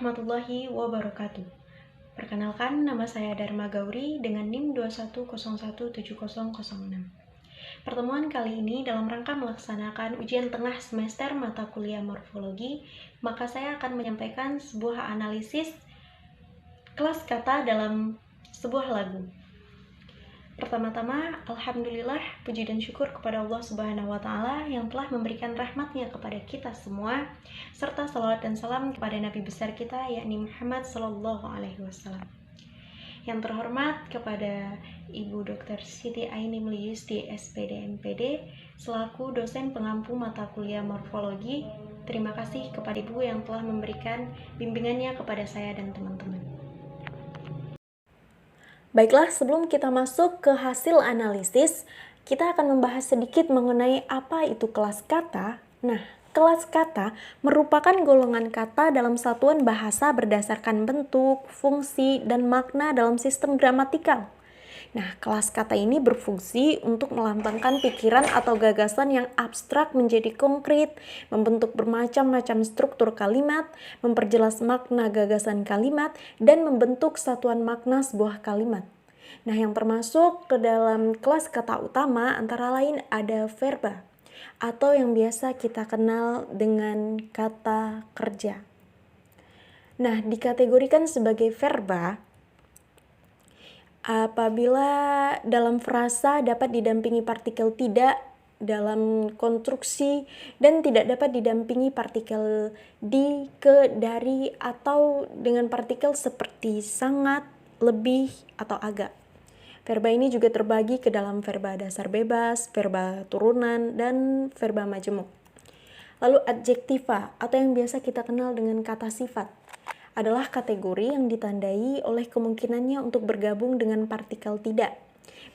warahmatullahi wabarakatuh. Perkenalkan, nama saya Dharma Gauri dengan NIM 21017006. Pertemuan kali ini dalam rangka melaksanakan ujian tengah semester mata kuliah morfologi, maka saya akan menyampaikan sebuah analisis kelas kata dalam sebuah lagu. Pertama-tama, Alhamdulillah, puji dan syukur kepada Allah Subhanahu wa Ta'ala yang telah memberikan rahmatnya kepada kita semua, serta salawat dan salam kepada Nabi besar kita, yakni Muhammad Sallallahu Alaihi Wasallam. Yang terhormat kepada Ibu Dr. Siti Aini Melius-D SPD MPD selaku dosen pengampu mata kuliah morfologi. Terima kasih kepada Ibu yang telah memberikan bimbingannya kepada saya dan teman-teman. Baiklah, sebelum kita masuk ke hasil analisis, kita akan membahas sedikit mengenai apa itu kelas kata. Nah, kelas kata merupakan golongan kata dalam satuan bahasa berdasarkan bentuk, fungsi, dan makna dalam sistem gramatikal. Nah, kelas kata ini berfungsi untuk melambangkan pikiran atau gagasan yang abstrak menjadi konkret, membentuk bermacam-macam struktur kalimat, memperjelas makna gagasan kalimat, dan membentuk satuan makna sebuah kalimat. Nah, yang termasuk ke dalam kelas kata utama antara lain ada verba, atau yang biasa kita kenal dengan kata kerja. Nah, dikategorikan sebagai verba apabila dalam frasa dapat didampingi partikel tidak dalam konstruksi dan tidak dapat didampingi partikel di, ke, dari, atau dengan partikel seperti sangat, lebih, atau agak. Verba ini juga terbagi ke dalam verba dasar bebas, verba turunan, dan verba majemuk. Lalu adjektiva atau yang biasa kita kenal dengan kata sifat adalah kategori yang ditandai oleh kemungkinannya untuk bergabung dengan partikel tidak,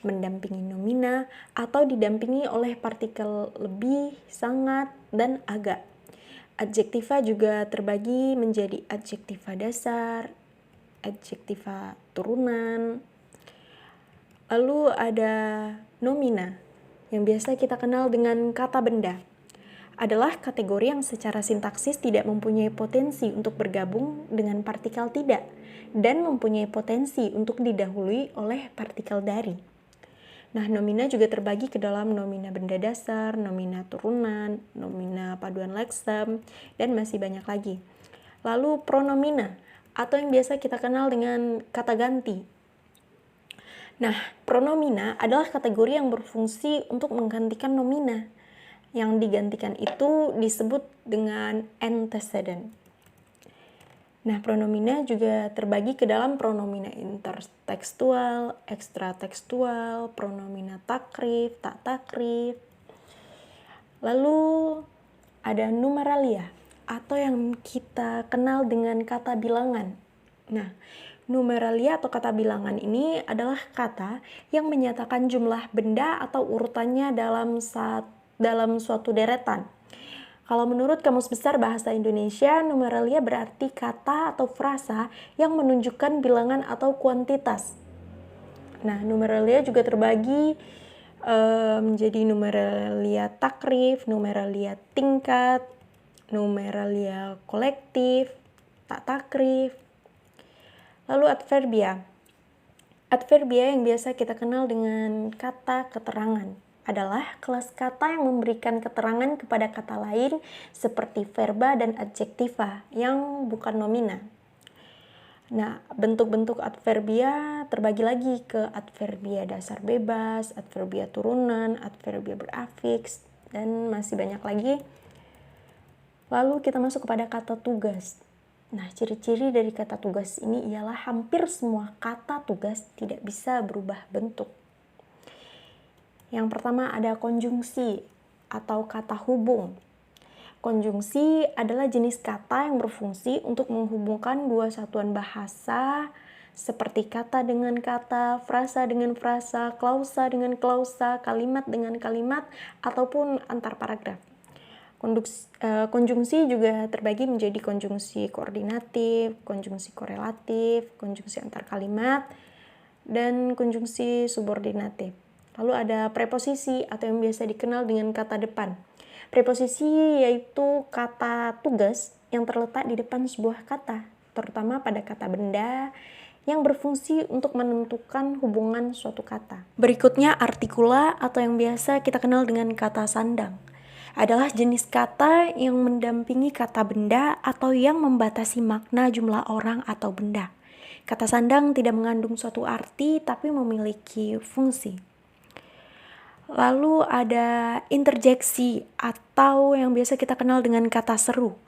mendampingi nomina, atau didampingi oleh partikel lebih, sangat, dan agak. Adjektiva juga terbagi menjadi adjektiva dasar, adjektiva turunan. Lalu ada nomina, yang biasa kita kenal dengan kata benda. Adalah kategori yang secara sintaksis tidak mempunyai potensi untuk bergabung dengan partikel tidak dan mempunyai potensi untuk didahului oleh partikel dari. Nah, nomina juga terbagi ke dalam nomina benda dasar, nomina turunan, nomina paduan leksem, dan masih banyak lagi. Lalu pronomina atau yang biasa kita kenal dengan kata ganti. Nah, pronomina adalah kategori yang berfungsi untuk menggantikan nomina. Yang digantikan itu disebut dengan antecedent. Nah, pronomina juga terbagi ke dalam pronomina intertekstual, ekstratekstual, pronomina takrif, tak takrif. Lalu ada numeralia atau yang kita kenal dengan kata bilangan. Nah, numeralia atau kata bilangan ini adalah kata yang menyatakan jumlah benda atau urutannya dalam suatu deretan. Kalau menurut Kamus Besar Bahasa Indonesia, numeralia berarti kata atau frasa yang menunjukkan bilangan atau kuantitas. Nah, numeralia juga terbagi menjadi numeralia takrif, numeralia tingkat, numeralia kolektif, tak takrif. Lalu adverbia. Adverbia yang biasa kita kenal dengan kata keterangan adalah kelas kata yang memberikan keterangan kepada kata lain seperti verba dan adjektiva yang bukan nomina. Nah, bentuk-bentuk adverbia terbagi lagi ke adverbia dasar bebas, adverbia turunan, adverbia berafiks, dan masih banyak lagi. Lalu kita masuk kepada kata tugas. Nah, ciri-ciri dari kata tugas ini ialah hampir semua kata tugas tidak bisa berubah bentuk. Yang pertama ada konjungsi atau kata hubung. Konjungsi adalah jenis kata yang berfungsi untuk menghubungkan dua satuan bahasa seperti kata dengan kata, frasa dengan frasa, klausa dengan klausa, kalimat dengan kalimat, ataupun antar paragraf. Konjungsi juga terbagi menjadi konjungsi koordinatif, konjungsi korelatif, konjungsi antar kalimat, dan konjungsi subordinatif. Lalu ada preposisi atau yang biasa dikenal dengan kata depan. Preposisi yaitu kata tugas yang terletak di depan sebuah kata. terutama pada kata benda yang berfungsi untuk menentukan hubungan suatu kata. Berikutnya artikula atau yang biasa kita kenal dengan kata sandang. Adalah jenis kata yang mendampingi kata benda atau yang membatasi makna jumlah orang atau benda. Kata sandang tidak mengandung suatu arti tapi memiliki fungsi. Lalu ada interjeksi atau yang biasa kita kenal dengan kata seru.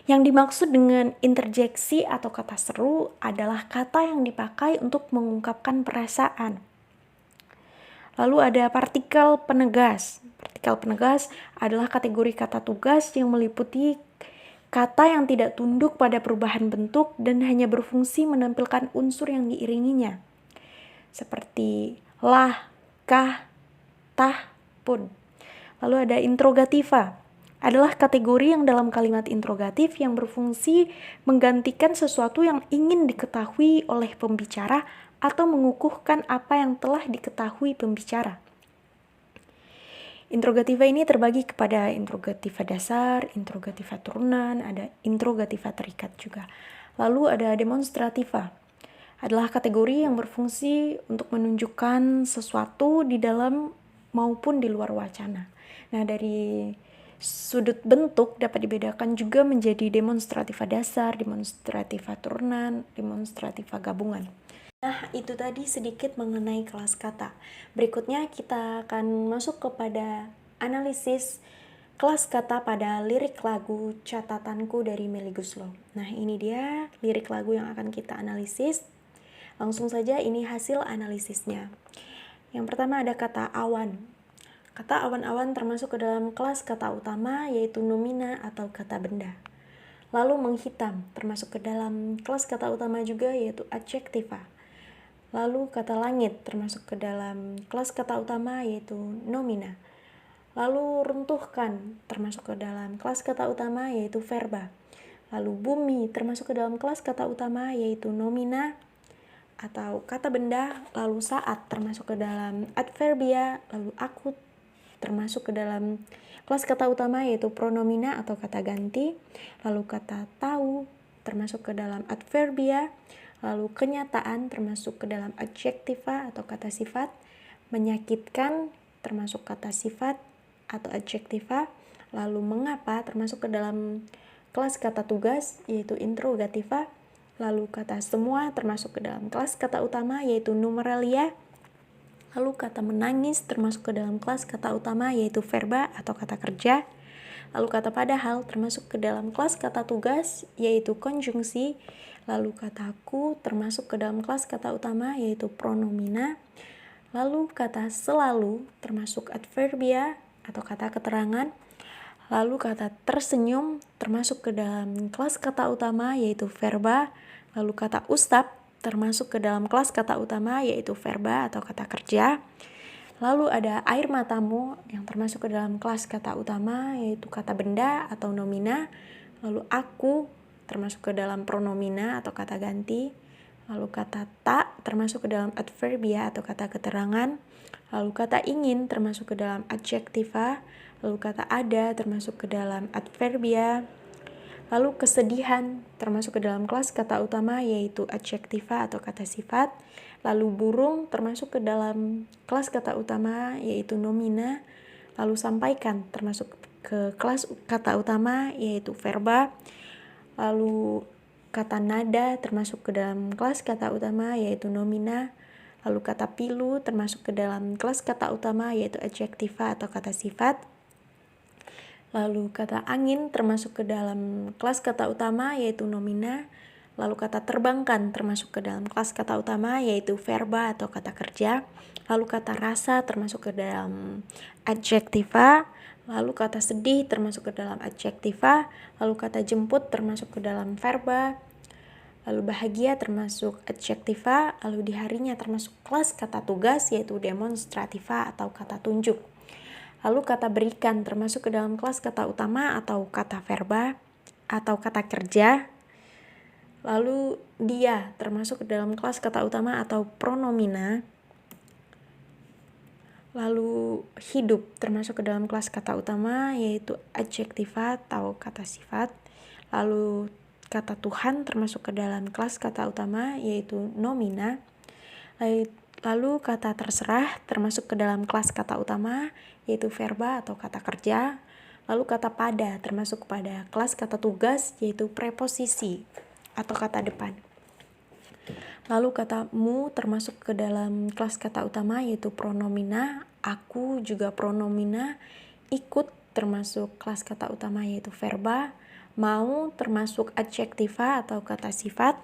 Yang dimaksud dengan interjeksi atau kata seru adalah kata yang dipakai untuk mengungkapkan perasaan. Lalu ada partikel penegas. Partikel penegas adalah kategori kata tugas yang meliputi kata yang tidak tunduk pada perubahan bentuk dan hanya berfungsi menampilkan unsur yang diiringinya. Seperti lah, kah, tah, pun. Lalu ada interrogativa. Adalah kategori yang dalam kalimat interrogatif yang berfungsi menggantikan sesuatu yang ingin diketahui oleh pembicara atau mengukuhkan apa yang telah diketahui pembicara. Interrogativa ini terbagi kepada interrogativa dasar, interrogativa turunan, ada interrogativa terikat juga. Lalu ada demonstrativa. Adalah kategori yang berfungsi untuk menunjukkan sesuatu di dalam maupun di luar wacana. Nah, dari sudut bentuk dapat dibedakan juga menjadi demonstrativa dasar, demonstrativa turunan, demonstrativa gabungan. Nah, itu tadi sedikit mengenai kelas kata. Berikutnya kita akan masuk kepada analisis kelas kata pada lirik lagu Catatanku dari Melly Goeslaw. Nah, ini dia lirik lagu yang akan kita analisis. Langsung saja ini hasil analisisnya. Yang pertama ada kata awan. Kata awan-awan termasuk ke dalam kelas kata utama yaitu nomina atau kata benda. Lalu menghitam termasuk ke dalam kelas kata utama juga yaitu adjektiva. Lalu kata langit termasuk ke dalam kelas kata utama yaitu nomina. Lalu runtuhkan termasuk ke dalam kelas kata utama yaitu verba. Lalu bumi termasuk ke dalam kelas kata utama yaitu nomina atau kata benda. Lalu saat termasuk ke dalam adverbia. Lalu aku termasuk ke dalam kelas kata utama yaitu pronomina atau kata ganti. Lalu kata tahu termasuk ke dalam adverbia. Lalu kenyataan termasuk ke dalam adjektiva atau kata sifat. Menyakitkan termasuk kata sifat atau adjektiva. Lalu mengapa termasuk ke dalam kelas kata tugas yaitu interrogativa. Lalu kata semua termasuk ke dalam kelas kata utama yaitu numeralia. Lalu kata menangis termasuk ke dalam kelas kata utama yaitu verba atau kata kerja. Lalu kata padahal termasuk ke dalam kelas kata tugas yaitu konjungsi. Lalu kata aku termasuk ke dalam kelas kata utama yaitu pronomina. Lalu kata selalu termasuk adverbia atau kata keterangan. Lalu kata tersenyum termasuk ke dalam kelas kata utama yaitu verba. Lalu kata ustad termasuk ke dalam kelas kata utama yaitu verba atau kata kerja. Lalu ada air matamu yang termasuk ke dalam kelas kata utama yaitu kata benda atau nomina. Lalu aku termasuk ke dalam pronomina atau kata ganti. Lalu kata tak termasuk ke dalam adverbia atau kata keterangan. Lalu kata ingin termasuk ke dalam adjektiva. Lalu kata ada termasuk ke dalam adverbia. Lalu kesedihan termasuk ke dalam kelas kata utama yaitu adjektiva atau kata sifat. Lalu burung termasuk ke dalam kelas kata utama yaitu nomina. Lalu sampaikan termasuk ke kelas kata utama yaitu verba. Lalu kata nada termasuk ke dalam kelas kata utama yaitu nomina. Lalu kata pilu termasuk ke dalam kelas kata utama yaitu adjektiva atau kata sifat. Lalu kata angin termasuk ke dalam kelas kata utama yaitu nomina. Lalu kata terbangkan termasuk ke dalam kelas kata utama yaitu verba atau kata kerja. Lalu kata rasa termasuk ke dalam adjektiva. Lalu kata sedih termasuk ke dalam adjektiva. Lalu kata jemput termasuk ke dalam verba. Lalu bahagia termasuk adjektiva. Lalu di harinya termasuk kelas kata tugas yaitu demonstrativa atau kata tunjuk. Lalu kata berikan termasuk ke dalam kelas kata utama atau kata verba atau kata kerja. Lalu dia termasuk ke dalam kelas kata utama atau pronomina. Lalu hidup termasuk ke dalam kelas kata utama yaitu adjektiva atau kata sifat. Lalu kata Tuhan termasuk ke dalam kelas kata utama yaitu nomina. Lalu kata terserah termasuk ke dalam kelas kata utama yaitu verba atau kata kerja. Lalu kata pada termasuk pada kelas kata tugas yaitu preposisi atau kata depan. Lalu kata mu termasuk ke dalam kelas kata utama yaitu pronomina, aku juga pronomina, ikut termasuk kelas kata utama yaitu verba, mau termasuk adjektiva atau kata sifat,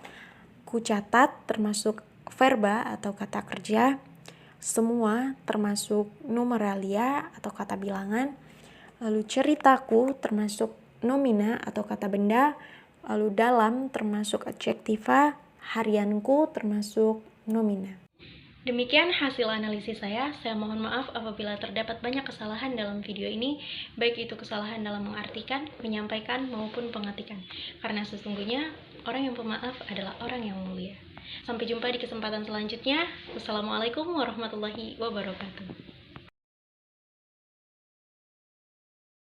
ku catat termasuk verba atau kata kerja, semua termasuk numeralia atau kata bilangan, lalu ceritaku termasuk nomina atau kata benda, lalu dalam termasuk adjektiva, harianku termasuk nomina. Demikian hasil analisis saya mohon maaf apabila terdapat banyak kesalahan dalam video ini, baik itu kesalahan dalam mengartikan, menyampaikan, maupun pengetikan. Karena sesungguhnya, orang yang pemaaf adalah orang yang mulia. Sampai jumpa di kesempatan selanjutnya. Wassalamualaikum warahmatullahi wabarakatuh.